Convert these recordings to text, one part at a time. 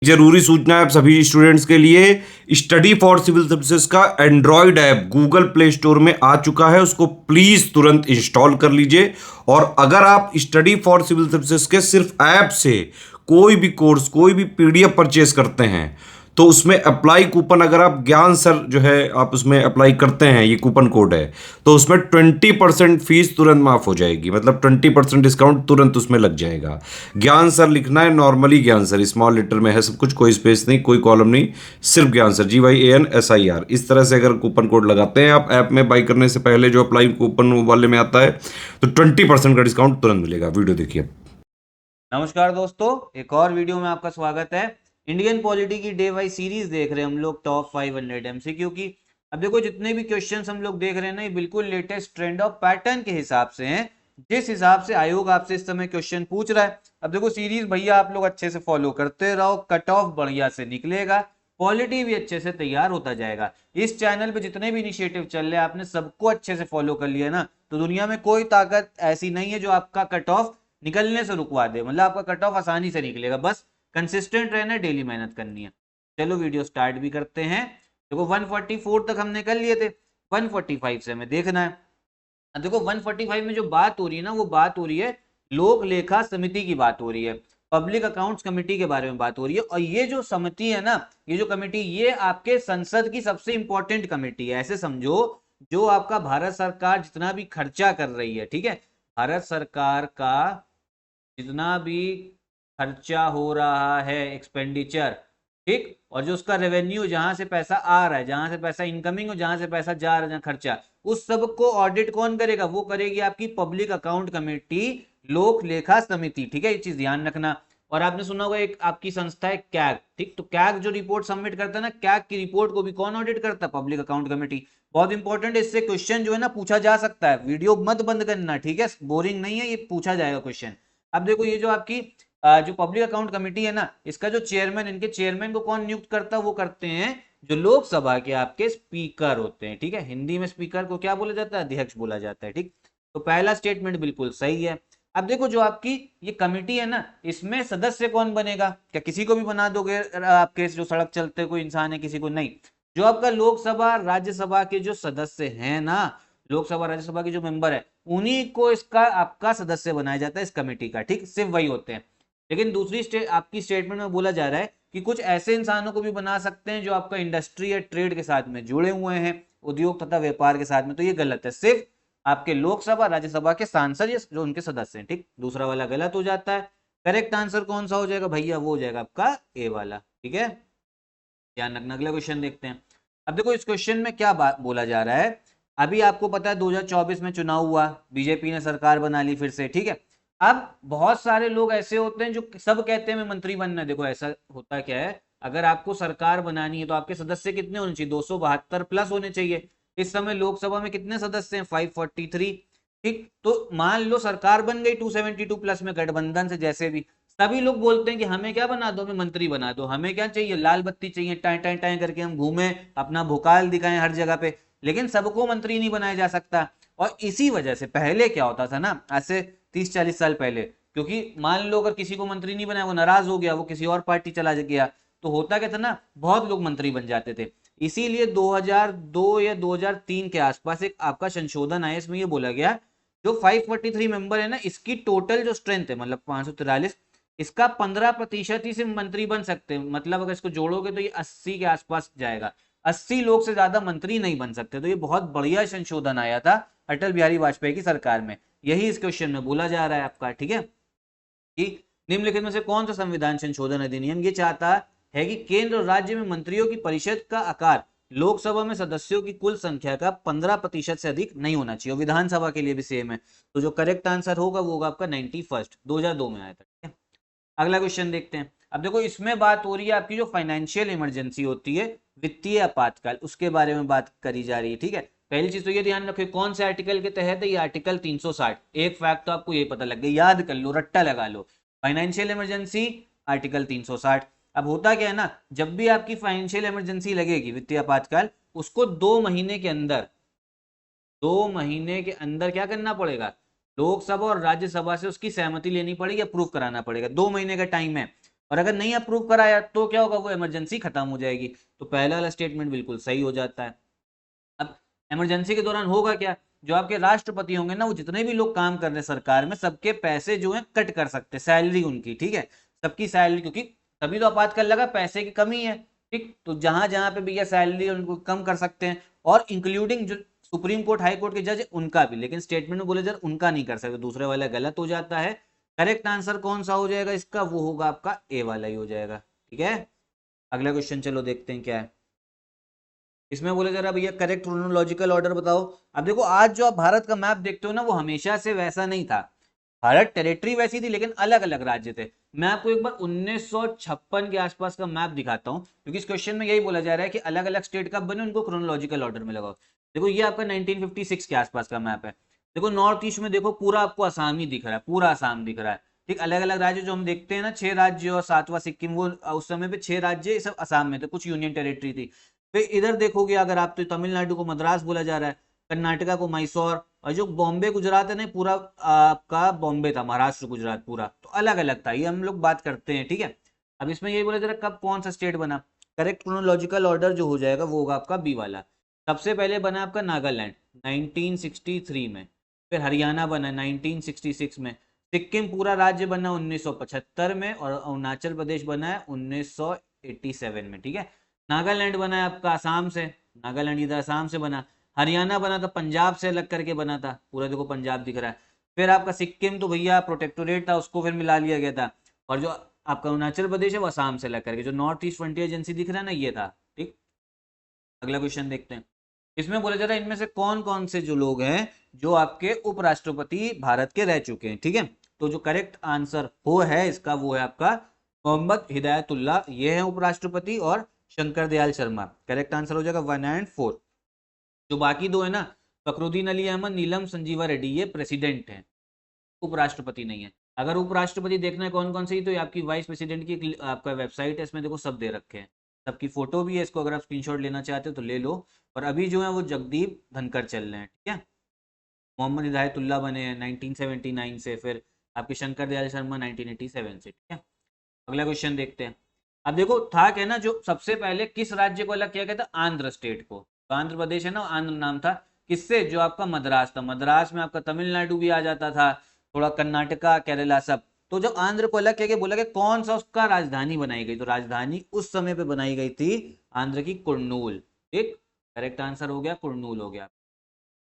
जरूरी सूचना है आप सभी स्टूडेंट्स के लिए। स्टडी फॉर सिविल सर्विसेज का Android app Google play store में आ चुका है, उसको प्लीज तुरंत इंस्टॉल कर लीजिए। और अगर आप स्टडी फॉर सिविल सर्विसेज के सिर्फ ऐप से कोई भी कोर्स, कोई भी पीडीएफ परचेस करते हैं तो उसमें अप्लाई कूपन, अगर आप ज्ञान सर जो है आप उसमें अप्लाई करते हैं, ये कूपन कोड है, तो उसमें 20% फीस तुरंत माफ हो जाएगी। मतलब 20% डिस्काउंट तुरंत उसमें लग जाएगा। ज्ञान सर लिखना है, नॉर्मली ज्ञान सर स्मॉल लेटर में है सब कुछ, कोई स्पेस नहीं, कोई कॉलम नहीं, सिर्फ ज्ञान सर, GYANSIR। इस तरह से अगर कूपन कोड लगाते हैं आप ऐप में बाई करने से पहले, जो अप्लाई कूपन वाले में आता है, तो 20% का डिस्काउंट तुरंत मिलेगा। वीडियो देखिए। नमस्कार दोस्तों, एक और वीडियो में आपका स्वागत है। इंडियन पॉलिटी की डे वाइज सीरीज देख रहे हैं हम लोग, टॉप 500 MCQ की। अब देखो जितने भी क्वेश्चंस हम लोग देख रहे हैं ना, ये बिल्कुल लेटेस्ट ट्रेंड ऑफ पैटर्न के हिसाब से हैं, जिस हिसाब से आयोग आपसे इस समय क्वेश्चन पूछ रहा है। अब देखो सीरीज भैया आप लोग अच्छे से फॉलो करते रहो, कट ऑफ बढ़िया से निकलेगा, पॉलिटी भी अच्छे से तैयार होता जाएगा। इस चैनल पे जितने भी इनिशिएटिव चल रहे हैं, आपने सबको अच्छे से फॉलो कर लिया ना, तो दुनिया में कोई ताकत ऐसी नहीं है जो आपका कट ऑफ निकलने से रुकवा दे। मतलब आपका कट ऑफ आसानी से निकलेगा, बस कंसिस्टेंट रहना है, डेली मेहनत करनी है। चलो वीडियो स्टार्ट भी करते हैं। देखो 144 तक हमने कर लिए थे, 145 से हमें देखना है। अब देखो 145 में जो बात हो रही है ना, वो बात हो रही है लोक लेखा समिति की बात हो रही है, पब्लिक अकाउंट्स कमेटी के बारे में बात हो रही है। और ये जो समिति है ना, ये जो कमेटी, ये आपके संसद की सबसे इंपॉर्टेंट कमेटी है। ऐसे समझो, जो आपका भारत सरकार जितना भी खर्चा कर रही है, ठीक है, भारत सरकार का जितना भी खर्चा हो रहा है, एक्सपेंडिचर, ठीक, और जो उसका रेवेन्यू, जहां से पैसा आ रहा है, जहां से पैसा इनकमिंग और जहां से पैसा जा रहा है, जहां खर्चा, उस सब को ऑडिट कौन करेगा? वो करेगी आपकी पब्लिक अकाउंट कमेटी, लोक लेखा समिति। ठीक है, ये चीज ध्यान रखना। और आपने सुना होगा एक आपकी संस्था है कैग, ठीक, तो कैग जो रिपोर्ट सबमिट करता है ना, कैग की रिपोर्ट को भी कौन ऑडिट करता है? Public account committee. बहुत इंपॉर्टेंट है, इससे क्वेश्चन जो है ना पूछा जा सकता है। वीडियो मत बंद करना, ठीक है, बोरिंग नहीं है, ये पूछा जाएगा क्वेश्चन। अब देखो ये जो आपकी जो पब्लिक अकाउंट कमेटी है ना, इसका जो चेयरमैन, इनके चेयरमैन को कौन नियुक्त करता है? वो करते हैं जो लोकसभा के आपके स्पीकर होते हैं। ठीक है, हिंदी में स्पीकर को क्या बोला जाता है? अध्यक्ष बोला जाता है। ठीक, तो पहला स्टेटमेंट बिल्कुल सही है। अब देखो जो आपकी ये कमेटी है ना, इसमें सदस्य कौन बनेगा? क्या किसी को भी बना दोगे आपके जो सड़क चलते कोई इंसान है, किसी को नहीं। जो आपका लोकसभा राज्यसभा के जो सदस्य हैं ना, लोकसभा राज्यसभा के जो मेंबर है, उन्हीं को इसका आपका सदस्य बनाया जाता है, इस कमेटी का। ठीक, सिर्फ वही होते हैं। लेकिन दूसरी आपकी स्टेटमेंट में बोला जा रहा है कि कुछ ऐसे इंसानों को भी बना सकते हैं जो आपका इंडस्ट्री या ट्रेड के साथ में जुड़े हुए हैं, उद्योग तथा व्यापार के साथ में। तो ये गलत है, सिर्फ आपके लोकसभा राज्यसभा के सांसद या जो उनके सदस्य हैं। ठीक, दूसरा वाला गलत हो जाता है। करेक्ट आंसर कौन सा हो जाएगा भैया? वो हो जाएगा आपका ए वाला। ठीक है, ध्यान रखना। अगला क्वेश्चन देखते हैं। अब देखो इस क्वेश्चन में क्या बात बोला जा रहा है। अभी आपको पता है 2024 में चुनाव हुआ, बीजेपी ने सरकार बना ली फिर से। ठीक है, अब बहुत सारे लोग ऐसे होते हैं जो सब कहते हैं मैं मंत्री बनना है। देखो ऐसा होता क्या है, अगर आपको सरकार बनानी है तो आपके सदस्य कितने होने चाहिए? 272 प्लस होने चाहिए। इस समय लोकसभा में कितने सदस्य हैं? 543। ठीक, तो मान लो सरकार बन गई 272 प्लस में, गठबंधन से, जैसे भी सभी लोग बोलते हैं कि हमें क्या बना दो, हमें मंत्री बना दो, हमें क्या चाहिए? लाल बत्ती चाहिए, टाई टाई टाई करके हम घूमें, अपना भोकाल दिखाएं हर जगह पे। लेकिन सबको मंत्री नहीं बनाया जा सकता। और इसी वजह से पहले क्या होता था ना, आज से 30-40 साल पहले, क्योंकि मान लो अगर किसी को मंत्री नहीं बनाया, वो नाराज हो गया, वो किसी और पार्टी चला गया, तो होता क्या था ना, बहुत लोग मंत्री बन जाते थे। इसीलिए 2002 या 2003 के आसपास एक आपका संशोधन आया, इसमें ये बोला गया जो 543 मेंबर है ना, इसकी टोटल जो स्ट्रेंथ है, मतलब 543, इसका 15% ही सिर्फ मंत्री बन सकते हैं। मतलब अगर इसको जोड़ोगे तो ये 80 के आसपास जाएगा। 80 लोग से ज्यादा मंत्री नहीं बन सकते। तो ये बहुत बढ़िया संशोधन आया था अटल बिहारी वाजपेयी की सरकार में। यही इस क्वेश्चन में बोला जा रहा है आपका। ठीक है, कि निम्नलिखित में से कौन सा संविधान संशोधन अधिनियम ये चाहता है कि केंद्र और राज्य में मंत्रियों की परिषद का आकार लोकसभा में सदस्यों की कुल संख्या का 15% से अधिक नहीं होना चाहिए। और विधानसभा के लिए भी सेम है। तो जो करेक्ट आंसर होगा वो होगा आपका 91st, 2002 में आया था। ठीक है, अगला क्वेश्चन देखते हैं। अब देखो इसमें बात हो रही है आपकी जो फाइनेंशियल इमरजेंसी होती है, वित्तीय आपातकाल, उसके बारे में बात करी जा रही है। ठीक है, पहली चीज तो ये ध्यान रखिए कौन से आर्टिकल के तहत है ये, आर्टिकल 360। एक फैक्ट तो आपको ये पता लग गया, याद कर लो, रट्टा लगा लो, फाइनेंशियल इमरजेंसी आर्टिकल 360। अब होता क्या है ना, जब भी आपकी फाइनेंशियल इमरजेंसी लगेगी, वित्तीय आपातकाल, उसको 2 महीने के अंदर, 2 महीने के अंदर क्या करना पड़ेगा? लोकसभा और राज्यसभा से उसकी सहमति लेनी पड़ेगी, अप्रूव कराना पड़ेगा। 2 महीने का टाइम है। और अगर नहीं अप्रूव कराया तो क्या होगा, वो इमरजेंसी खत्म हो जाएगी। तो पहला वाला स्टेटमेंट बिल्कुल सही हो जाता है। अब इमरजेंसी के दौरान होगा क्या, जो आपके राष्ट्रपति होंगे ना, वो जितने भी लोग काम कर रहे हैं सरकार में, सबके पैसे जो है कट कर सकते हैं, सैलरी उनकी, ठीक है, सबकी सैलरी, क्योंकि तभी तो आपातकाल लगा, पैसे की कमी है, ठीक, तो जहां जहां पे भैया सैलरी उनको कम कर सकते हैं, और इंक्लूडिंग जो सुप्रीम कोर्ट हाई कोर्ट के जज है उनका भी, लेकिन स्टेटमेंट में बोले जर उनका नहीं कर सकते, दूसरे वाला गलत हो जाता है। करेक्ट आंसर कौन सा हो जाएगा इसका, वो होगा आपका ए वाला ही हो जाएगा, ठीक है। अगला क्वेश्चन चलो देखते हैं क्या है। इसमें बोले जरा भैया करेक्ट क्रोनोलॉजिकल ऑर्डर बताओ। अब देखो आज जो आप भारत का मैप देखते हो ना, वो हमेशा से वैसा नहीं था। भारत टेरिटरी वैसी थी लेकिन अलग अलग राज्य थे। मैं आपको एक बार 1956 के आसपास का मैप दिखाता हूँ, क्योंकि इस क्वेश्चन में यही बोला जा रहा है कि अलग अलग स्टेट कब बने, उनको क्रोनोलॉजिकल ऑर्डर में लगाओ। देखो ये आपका 1956 के आसपास का मैप है। देखो नॉर्थ ईस्ट में देखो पूरा आपको आसाम ही दिख रहा है, पूरा आसाम दिख रहा है, ठीक। अलग अलग राज्य जो हम देखते हैं ना, 6 राज्य और 7वां सिक्किम, वो उस समय पे 6 राज्य ये सब आसाम में थे, कुछ यूनियन टेरिटरी थी। फिर इधर देखोगे अगर आप, तो तमिलनाडु को मद्रास बोला जा रहा है, कर्नाटका को मैसूर, और जो बॉम्बे गुजरात है ना, पूरा आपका बॉम्बे था, महाराष्ट्र गुजरात पूरा, तो अलग अलग था, ये हम लोग बात करते हैं, ठीक है। अब इसमें यही बोला जरा कब कौन सा स्टेट बना, करेक्ट क्रोनोलॉजिकल ऑर्डर जो हो जाएगा वो होगा आपका बी वाला। सबसे पहले बना आपका नागालैंड 1963 में, फिर हरियाणा बना 1966 में, सिक्किम पूरा राज्य बना 1975 में, और अरुणाचल प्रदेश बना है 1987 में, ठीक है। नागालैंड बना है आपका आसाम से, नागालैंड इधर आसाम से बना। हरियाणा बना था पंजाब से अलग करके बना था, पूरा देखो पंजाब दिख रहा है। फिर आपका सिक्किम तो भैया प्रोटेक्टोरेट था, उसको फिर मिला लिया गया था। और जो आपका अरुणाचल प्रदेश है वो आसाम से अलग करके, जो नॉर्थ ईस्ट फ्रंटियर एजेंसी दिख रहा है ना, ये था, ठीक। अगला क्वेश्चन देखते हैं। इसमें बोला जा रहा है इनमें से कौन कौन से जो लोग हैं जो आपके उपराष्ट्रपति भारत के रह चुके हैं, ठीक है। तो जो करेक्ट आंसर हो है इसका, वो है आपका मोहम्मद हिदायतुल्ला, ये है उपराष्ट्रपति, और शंकर दयाल शर्मा। करेक्ट आंसर हो जाएगा 1 एंड 4। जो बाकी दो है ना, फखरुद्दीन अली अहमद, नीलम संजीवा रेड्डी, ये प्रेसिडेंट हैं, उपराष्ट्रपति नहीं है। अगर उपराष्ट्रपति देखना है कौन कौन से ही, तो ये आपकी वाइस प्रेसिडेंट की आपका वेबसाइट है, इसमें देखो सब दे रखे हैं, सबकी फोटो भी है, इसको अगर आप स्क्रीनशॉट लेना चाहते हो तो ले लो। और अभी जो है वो जगदीप धनखड़ चल रहे हैं, ठीक है। मोहम्मद हिदायतुल्ला बने हैं 1979 से, फिर आपके शंकर दयाल शर्मा 1987 से, ठीक है। अगला क्वेश्चन देखते हैं। अब देखो था क्या ना, जो सबसे पहले किस राज्य को अलग किया गया था, आंध्र स्टेट को। तो आंध्र प्रदेश है ना, आंध्र नाम था, किससे, जो आपका मद्रास था, मद्रास में आपका तमिलनाडु भी आ जाता था, थोड़ा कर्नाटका केरला सब। तो जब आंध्र को अलग किया गया, बोला कि कौन सा उसका राजधानी बनाई गई, तो राजधानी उस समय पे बनाई गई थी आंध्र की कुर्नूल, ठीक। करेक्ट आंसर हो गया कुर्नूल हो गया।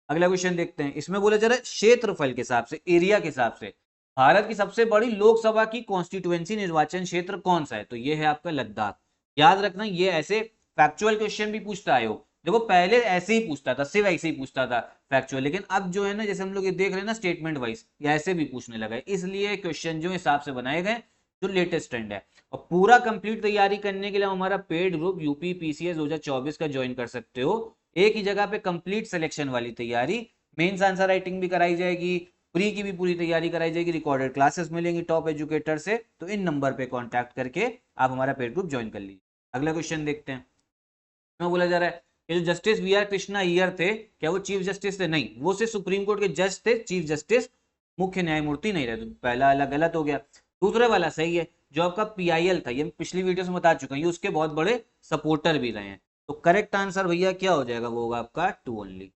अगला क्वेश्चन देखते हैं। इसमें बोला जा रहा है क्षेत्रफल के हिसाब से, एरिया के हिसाब से, भारत की सबसे बड़ी लोकसभा की कॉन्स्टिट्यूएंसी निर्वाचन क्षेत्र कौन सा है, तो ये है आपका लद्दाख। याद रखना ये ऐसे फैक्चुअल क्वेश्चन भी पूछता है। देखो पहले ऐसे ही पूछता था, सिर्फ ऐसे ही पूछता था फैक्चुअल, लेकिन अब जो है ना, जैसे हम लोग ये देख रहे हैं ना स्टेटमेंट वाइज, ये ऐसे भी पूछने लगा है, इसलिए क्वेश्चन जो हिसाब से बनाए गए जो लेटेस्ट ट्रेंड है। और पूरा कंप्लीट तैयारी करने के लिए हमारा पेड ग्रुप यूपी पीसीएस 2024 का ज्वाइन कर सकते हो। एक ही जगह पे कंप्लीट सिलेक्शन वाली तैयारी, मेंस आंसर राइटिंग भी कराई जाएगी, प्री की भी पूरी तैयारी कराई जाएगी, रिकॉर्डेड क्लासेस मिलेंगी टॉप एजुकेटर से। तो इन नंबर पे कांटेक्ट करके आप हमारा पेड ग्रुप ज्वाइन कर लीजिए। अगला क्वेश्चन देखते हैं। इसमें बोला जा रहा है कि जो justice V R Krishna Iyer थे, क्या वो चीफ जस्टिस थे, नहीं, वो सिर्फ सुप्रीम कोर्ट के जज थे, चीफ जस्टिस मुख्य न्यायमूर्ति नहीं रहे। तो पहला अलग गलत हो गया, दूसरे वाला सही है। जो आपका पीआईएल था, ये पिछली वीडियो में बता चुका हूं, ये उसके बहुत बड़े सपोर्टर भी रहे हैं। तो करेक्ट आंसर भैया क्या हो जाएगा, वो होगा आपका 2 ओनली।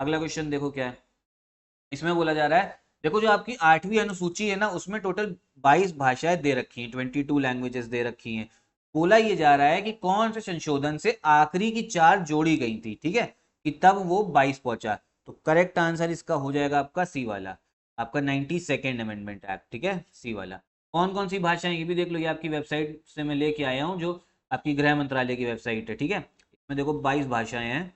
अगला क्वेश्चन देखो क्या है। इसमें बोला जा रहा है, देखो जो आपकी 8वीं अनुसूची है ना, उसमें टोटल 22 भाषाएं दे रखी हैं, 22 लैंग्वेजेस दे रखी हैं। बोला ये जा रहा है कि कौन से संशोधन से आखिरी की 4 जोड़ी गई थी, ठीक है, कि तब वो 22 पहुंचा। तो करेक्ट आंसर इसका हो जाएगा आपका सी वाला, आपका 92nd अमेंडमेंट एक्ट, ठीक है, सी वाला। कौन कौन सी भाषाएं ये भी देख लो, ये आपकी वेबसाइट से मैं लेके आया हूँ, जो आपकी गृह मंत्रालय की वेबसाइट है, ठीक है। इसमें देखो 22 भाषाएं हैं,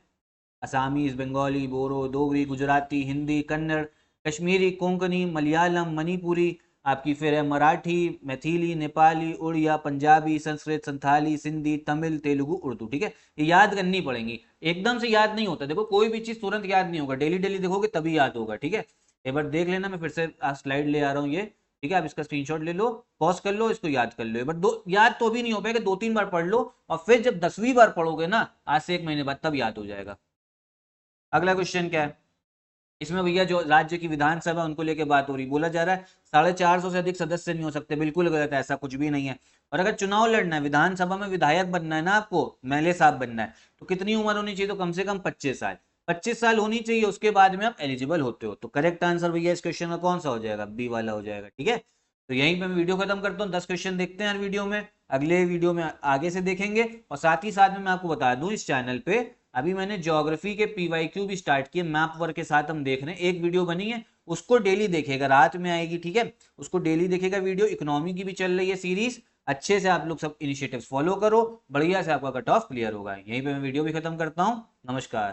असामीज, बंगाली, बोरो, डोगरी, गुजराती, हिंदी, कन्नड़, कश्मीरी, कोंकणी, मलयालम, मणिपुरी, आपकी फिर है मराठी, मैथिली, नेपाली, उड़िया, पंजाबी, संस्कृत, संथाली, सिंधी, तमिल, तेलुगु, उर्दू, ठीक है। ये याद करनी पड़ेंगी, एकदम से याद नहीं होता। देखो कोई भी चीज तुरंत याद नहीं होगा, डेली डेली देखोगे तभी याद होगा, ठीक है। एक बार देख लेना, मैं फिर से स्लाइड ले आ रहा हूँ ये, ठीक है। आप इसका स्क्रीनशॉट ले लो, पॉज कर लो, इसको याद कर लो। एक बार दो याद तो भी नहीं हो पाएगा, 2-3 बार पढ़ लो, और फिर जब 10वीं बार पढ़ोगे ना, आज से 1 महीने बाद, तब याद हो जाएगा। अगला क्वेश्चन क्या है। इसमें भैया जो राज्य की विधानसभा उनको लेके बात हो रही, बोला जा रहा है 450 से अधिक सदस्य नहीं हो सकते। बिल्कुल गलत है, ऐसा कुछ भी नहीं है। और अगर चुनाव लड़ना है, विधानसभा में विधायक बनना है ना आपको, एमएलए साहब बनना है, तो कितनी उम्र होनी चाहिए? तो कम से कम 25 साल। 25 साल होनी चाहिए, उसके बाद में आप एलिजिबल होते हो। तो करेक्ट आंसर भैया इस क्वेश्चन का कौन सा हो जाएगा? बी वाला हो जाएगा। ठीक है, तो यहीं पे मैं वीडियो खत्म करता हूँ। 10 क्वेश्चन देखते हैं हर वीडियो में, अगले वीडियो में आगे से देखेंगे। और साथ ही साथ में मैं आपको बता दूं, इस चैनल पे अभी मैंने ज्योग्राफी के पीवाईक्यू भी स्टार्ट किए, मैप वर्क के साथ हम देख रहे हैं। एक वीडियो बनी है, उसको डेली देखेगा, रात में आएगी। ठीक है, उसको डेली देखेगा वीडियो। इकोनॉमी की भी चल रही है सीरीज, अच्छे से आप लोग सब इनिशिएटिव्स फॉलो करो, बढ़िया से आपका कट ऑफ क्लियर होगा। यहीं पे मैं वीडियो भी खत्म करता हूँ। नमस्कार।